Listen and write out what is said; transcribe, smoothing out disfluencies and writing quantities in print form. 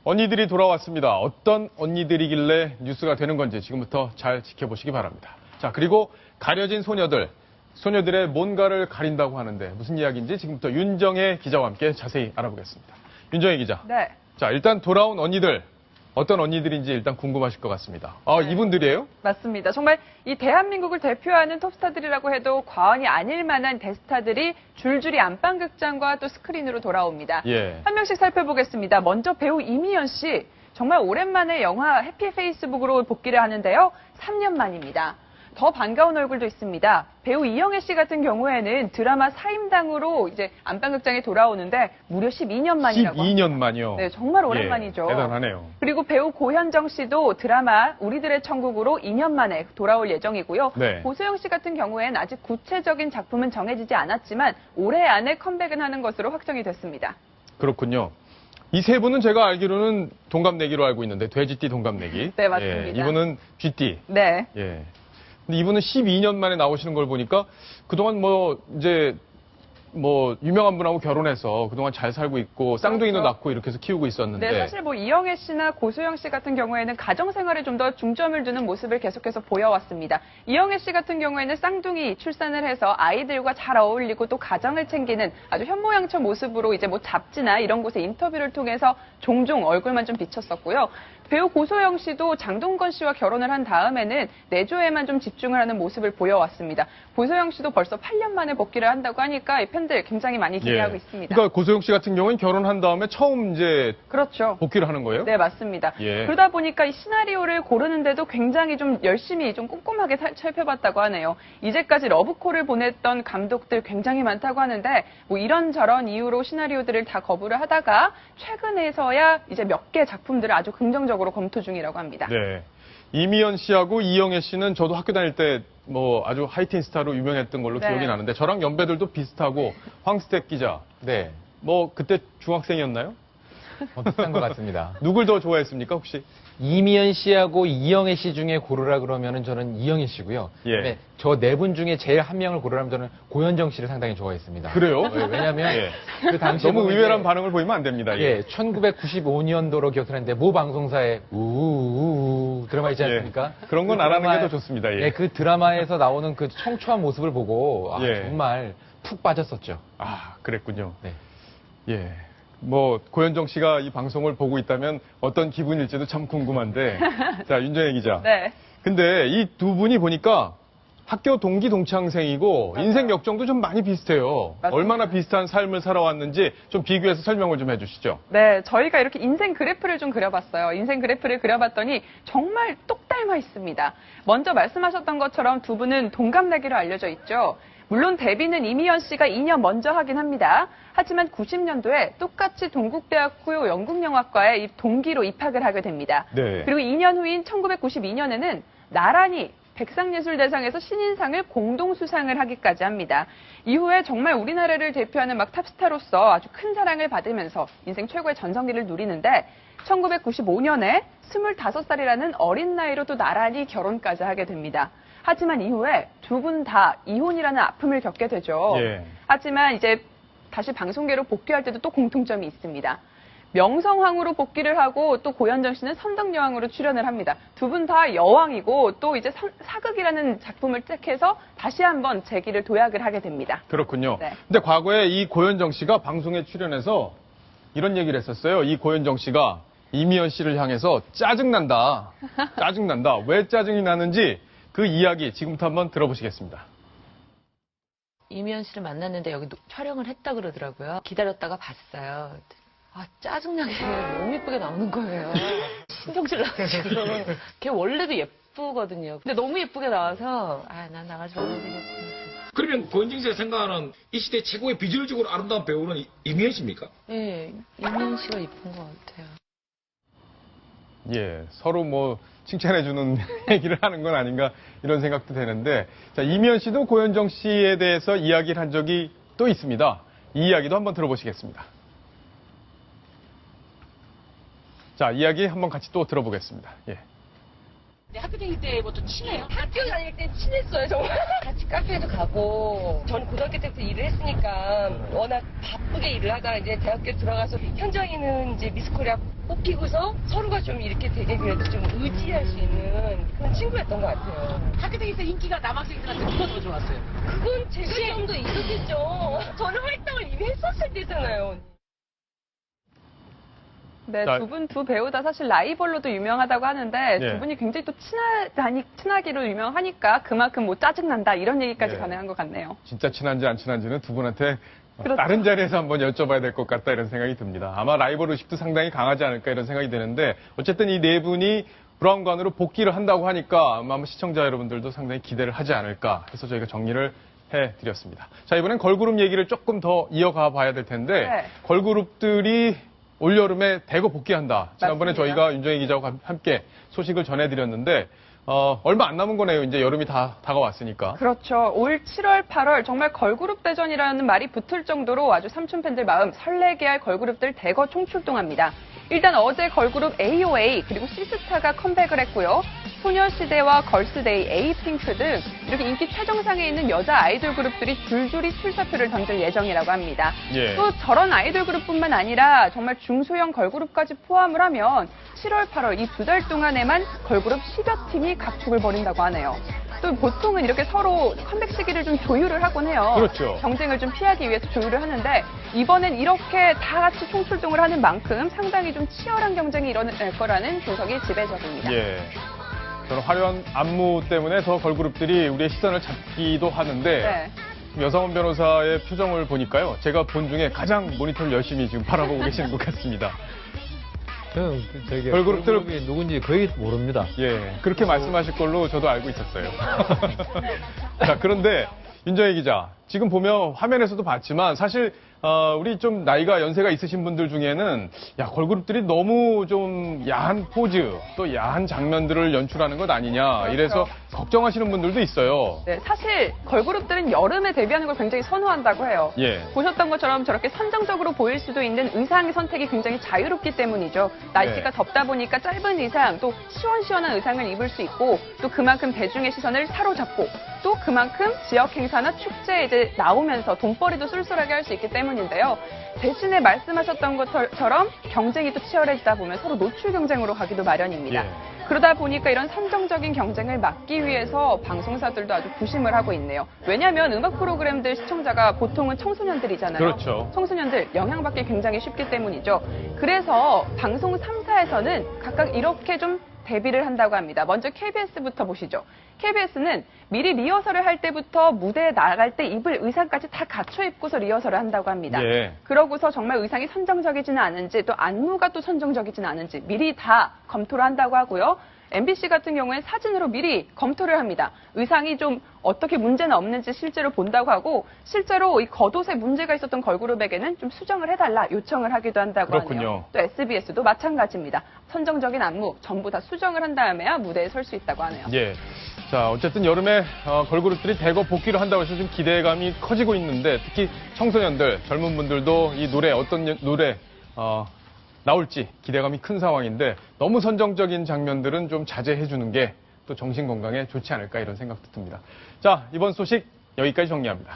언니들이 돌아왔습니다. 어떤 언니들이길래 뉴스가 되는 건지 지금부터 잘 지켜보시기 바랍니다. 자, 그리고 가려진 소녀들의 뭔가를 가린다고 하는데 무슨 이야기인지 지금부터 윤정혜 기자와 함께 자세히 알아보겠습니다. 윤정혜 기자. 네. 자, 일단 돌아온 언니들. 어떤 언니들인지 일단 궁금하실 것 같습니다. 네. 이분들이에요? 맞습니다. 정말 이 대한민국을 대표하는 톱스타들이라고 해도 과언이 아닐 만한 대스타들이 줄줄이 안방극장과 또 스크린으로 돌아옵니다. 예. 한 명씩 살펴보겠습니다. 먼저 배우 이미연 씨. 정말 오랜만에 영화 해피 페이스북으로 복귀를 하는데요. 3년 만입니다. 더 반가운 얼굴도 있습니다. 배우 이영애 씨 같은 경우에는 드라마 사임당으로 이제 안방극장에 돌아오는데 무려 12년 만이라고 12년 합니다. 만이요? 네, 정말 오랜만이죠. 예, 대단하네요. 그리고 배우 고현정 씨도 드라마 우리들의 천국으로 2년 만에 돌아올 예정이고요. 네. 고소영 씨 같은 경우에는 아직 구체적인 작품은 정해지지 않았지만 올해 안에 컴백을 하는 것으로 확정이 됐습니다. 그렇군요. 이 세 분은 제가 알기로는 동갑내기로 알고 있는데 돼지띠 동갑내기. 네, 맞습니다. 예, 이분은 쥐띠. 네. 예. 근데 이분은 12년 만에 나오시는 걸 보니까 그동안 유명한 분하고 결혼해서 그동안 잘 살고 있고 쌍둥이도 그렇죠. 낳고 이렇게 해서 키우고 있었는데. 네, 사실 이영애 씨나 고소영 씨 같은 경우에는 가정생활에 좀 더 중점을 두는 모습을 계속해서 보여왔습니다. 이영애 씨 같은 경우에는 쌍둥이 출산을 해서 아이들과 잘 어울리고 또 가정을 챙기는 아주 현모양처 모습으로 이제 잡지나 이런 곳에 인터뷰를 통해서 종종 얼굴만 좀 비쳤었고요. 배우 고소영 씨도 장동건 씨와 결혼을 한 다음에는 내조에만 좀 집중을 하는 모습을 보여왔습니다. 고소영 씨도 벌써 8년 만에 복귀를 한다고 하니까 이 팬들 굉장히 많이 기대하고 예. 있습니다. 그러니까 고소영 씨 같은 경우는 결혼한 다음에 처음 이제 그렇죠. 복귀를 하는 거예요? 네, 맞습니다. 예. 그러다 보니까 이 시나리오를 고르는데도 굉장히 좀 열심히 좀 꼼꼼하게 살펴봤다고 하네요. 이제까지 러브콜을 보냈던 감독들 굉장히 많다고 하는데 이런저런 이유로 시나리오들을 다 거부를 하다가 최근에서야 이제 몇 개 작품들을 아주 긍정적으로 검토 중이라고 합니다. 네. 이미연 씨하고 이영애 씨는 저도 학교 다닐 때 아주 하이틴 스타로 유명했던 걸로 네. 기억이 나는데 저랑 연배들도 비슷하고 황스택 기자. 네, 그때 중학생이었나요? 비슷한 것 같습니다. 누굴 더 좋아했습니까, 혹시? 이미연 씨하고 이영애 씨 중에 고르라 그러면은 저는 이영애 씨고요. 예. 저 네 분 중에 제일 한 명을 고르라면 저는 고현정 씨를 상당히 좋아했습니다. 그래요? 네, 왜냐하면 예. 그 당시에 너무 보면 의외란 이제, 반응을 보이면 안 됩니다. 예, 1995년도로 기억하는데 모 방송사에 우우우 드라마 있지 않습니까? 예. 그런 건 그 안 하는 게 드라마에- 더 좋습니다. 예. 예, 그 드라마에서 나오는 그 청초한 모습을 보고 예. 정말 푹 빠졌었죠. 그랬군요. 네. 예. 고현정 씨가 이 방송을 보고 있다면 어떤 기분일지도 참 궁금한데. 자, 윤정혜 기자. 네. 근데 이 두 분이 보니까 학교 동기 동창생이고 인생 역정도 좀 많이 비슷해요. 맞습니다. 얼마나 비슷한 삶을 살아왔는지 좀 비교해서 설명을 좀 해주시죠. 네, 저희가 이렇게 인생 그래프를 좀 그려봤어요. 인생 그래프를 그려봤더니 정말 똑 닮아 있습니다. 먼저 말씀하셨던 것처럼 두 분은 동갑내기로 알려져 있죠. 물론 데뷔는 이미연 씨가 2년 먼저 하긴 합니다. 하지만 90년도에 똑같이 동국대학교 연극영화과에 동기로 입학을 하게 됩니다. 네. 그리고 2년 후인 1992년에는 나란히 백상예술대상에서 신인상을 공동 수상을 하기까지 합니다. 이후에 정말 우리나라를 대표하는 탑스타로서 아주 큰 사랑을 받으면서 인생 최고의 전성기를 누리는데 1995년에 25살이라는 어린 나이로 또 나란히 결혼까지 하게 됩니다. 하지만 이후에 두 분 다 이혼이라는 아픔을 겪게 되죠. 예. 하지만 이제 다시 방송계로 복귀할 때도 또 공통점이 있습니다. 명성황후로 복귀를 하고 또 고현정 씨는 선덕여왕으로 출연을 합니다. 두 분 다 여왕이고 또 이제 사극이라는 작품을 택해서 다시 한번 재기를 도약을 하게 됩니다. 그렇군요. 네. 근데 과거에 이 고현정 씨가 방송에 출연해서 이런 얘기를 했었어요. 이 고현정 씨가 이미연 씨를 향해서 짜증난다. 짜증난다. 왜 짜증이 나는지 그 이야기 지금부터 한번 들어보시겠습니다. 이미연 씨를 만났는데 여기 촬영을 했다 그러더라고요. 기다렸다가 봤어요. 짜증나게 너무 예쁘게 나오는 거예요. 신경질 나가지고. 걔 원래도 예쁘거든요. 근데 너무 예쁘게 나와서 난 나가지 말아야 되겠구나. 그러면 고현정 씨가 생각하는 이 시대 최고의 비주얼적으로 아름다운 배우는 이미연 씨입니까? 네, 이미연 씨가 예쁜 것 같아요. 예, 서로 칭찬해주는 얘기를 하는 건 아닌가 이런 생각도 되는데, 자, 이미연 씨도 고현정 씨에 대해서 이야기를 한 적이 또 있습니다. 이 이야기도 한번 들어보시겠습니다. 자, 이야기 한번 같이 또 들어보겠습니다. 예. 학교 다닐 때부터 친해요? 학교 다닐 때 친했어요, 정말. 같이 카페도 가고, 전 고등학교 때부터 일을 했으니까, 워낙 바쁘게 일을 하다가 이제 대학교 들어가서 현장에는 이제 미스 코리아 뽑히고서 서로가 좀 이렇게 되게 그래도 좀 의지할 수 있는 그런 친구였던 것 같아요. 학교 다닐 때 인기가 남학생들한테 누가 더 좋았어요? 그건 제가 좀 더 있었겠죠. 저는 활동을 이미 했었을 때잖아요. 네, 자, 두 배우 다 사실 라이벌로도 유명하다고 하는데 예. 두 분이 굉장히 또 친하기로 유명하니까 그만큼 뭐 짜증난다 이런 얘기까지 예. 가능한 것 같네요. 진짜 친한지 안 친한지는 두 분한테 그렇죠. 다른 자리에서 한번 여쭤봐야 될 것 같다 이런 생각이 듭니다. 아마 라이벌 의식도 상당히 강하지 않을까 이런 생각이 드는데 어쨌든 이 네 분이 브라운관으로 복귀를 한다고 하니까 아마 시청자 여러분들도 상당히 기대를 하지 않을까 해서 저희가 정리를 해드렸습니다. 자, 이번엔 걸그룹 얘기를 조금 더 이어가 봐야 될 텐데 네. 걸그룹들이 올여름에 대거 복귀한다. 지난번에 맞습니다. 저희가 윤정희 기자와 함께 소식을 전해드렸는데 얼마 안 남은 거네요. 이제 여름이 다 다가왔으니까. 그렇죠. 올 7월, 8월 정말 걸그룹 대전이라는 말이 붙을 정도로 아주 삼촌 팬들 마음 설레게 할 걸그룹들 대거 총출동합니다. 일단 어제 걸그룹 AOA 그리고 시스타가 컴백을 했고요. 소녀시대와 걸스데이, 에이핑크 등 이렇게 인기 최정상에 있는 여자 아이돌 그룹들이 줄줄이 출사표를 던질 예정이라고 합니다. 예. 또 저런 아이돌 그룹뿐만 아니라 정말 중소형 걸그룹까지 포함을 하면 7월, 8월 이 두 달 동안에만 걸그룹 10여 팀이 각축을 벌인다고 하네요. 또 보통은 이렇게 서로 컴백 시기를 좀 조율을 하곤 해요. 그렇죠. 경쟁을 좀 피하기 위해서 조율을 하는데 이번엔 이렇게 다 같이 총출동을 하는 만큼 상당히 좀 치열한 경쟁이 일어날 거라는 분석이 지배적입니다. 예. 저는 화려한 안무 때문에 더 걸그룹들이 우리의 시선을 잡기도 하는데 네. 여성원 변호사의 표정을 보니까요. 제가 본 중에 가장 모니터를 열심히 지금 바라보고 계시는 것 같습니다. 저는 저기 걸그룹들- 걸그룹이 누군지 거의 모릅니다. 예, 그렇게 말씀하실 걸로 저도 알고 있었어요. 자, 그런데 윤정희 기자, 지금 보면 화면에서도 봤지만 사실 우리 좀 나이가 연세가 있으신 분들 중에는 야, 걸그룹들이 너무 좀 야한 포즈, 또 야한 장면들을 연출하는 것 아니냐 이래서 걱정하시는 분들도 있어요. 네, 사실 걸그룹들은 여름에 데뷔하는 걸 굉장히 선호한다고 해요. 예. 보셨던 것처럼 저렇게 선정적으로 보일 수도 있는 의상의 선택이 굉장히 자유롭기 때문이죠. 날씨가 네. 덥다 보니까 짧은 의상, 또 시원시원한 의상을 입을 수 있고 또 그만큼 대중의 시선을 사로잡고 또 그만큼 지역 행사나 축제에 이제 나오면서 돈벌이도 쏠쏠하게 할 수 있기 때문인데요. 대신에 말씀하셨던 것처럼 경쟁이 또 치열해지다 보면 서로 노출 경쟁으로 가기도 마련입니다. 예. 그러다 보니까 이런 선정적인 경쟁을 막기 위해서 방송사들도 아주 부심을 하고 있네요. 왜냐하면 음악 프로그램들 시청자가 보통은 청소년들이잖아요. 그렇죠. 청소년들 영향받기 굉장히 쉽기 때문이죠. 그래서 방송 3사에서는 각각 이렇게 좀 데뷔를 한다고 합니다. 먼저 KBS부터 보시죠. KBS는 미리 리허설을 할 때부터 무대에 나갈 때 입을 의상까지 다 갖춰 입고서 리허설을 한다고 합니다. 예. 그러고서 정말 의상이 선정적이지는 않은지 또 안무가 또 선정적이지는 않은지 미리 다 검토를 한다고 하고요. MBC 같은 경우엔 사진으로 미리 검토를 합니다. 의상이 좀 어떻게 문제는 없는지 실제로 본다고 하고 실제로 이 겉옷에 문제가 있었던 걸그룹에게는 좀 수정을 해달라 요청을 하기도 한다고 그렇군요. 하네요. 또 SBS도 마찬가지입니다. 선정적인 안무 전부 다 수정을 한 다음에야 무대에 설 수 있다고 하네요. 예. 자, 어쨌든 여름에 걸그룹들이 대거 복귀를 한다고 해서 좀 기대감이 커지고 있는데 특히 청소년들, 젊은 분들도 이 노래 어떤 노래 나올지 기대감이 큰 상황인데 너무 선정적인 장면들은 좀 자제해 주는 게 또 정신 건강에 좋지 않을까 이런 생각도 듭니다. 자, 이번 소식 여기까지 정리합니다.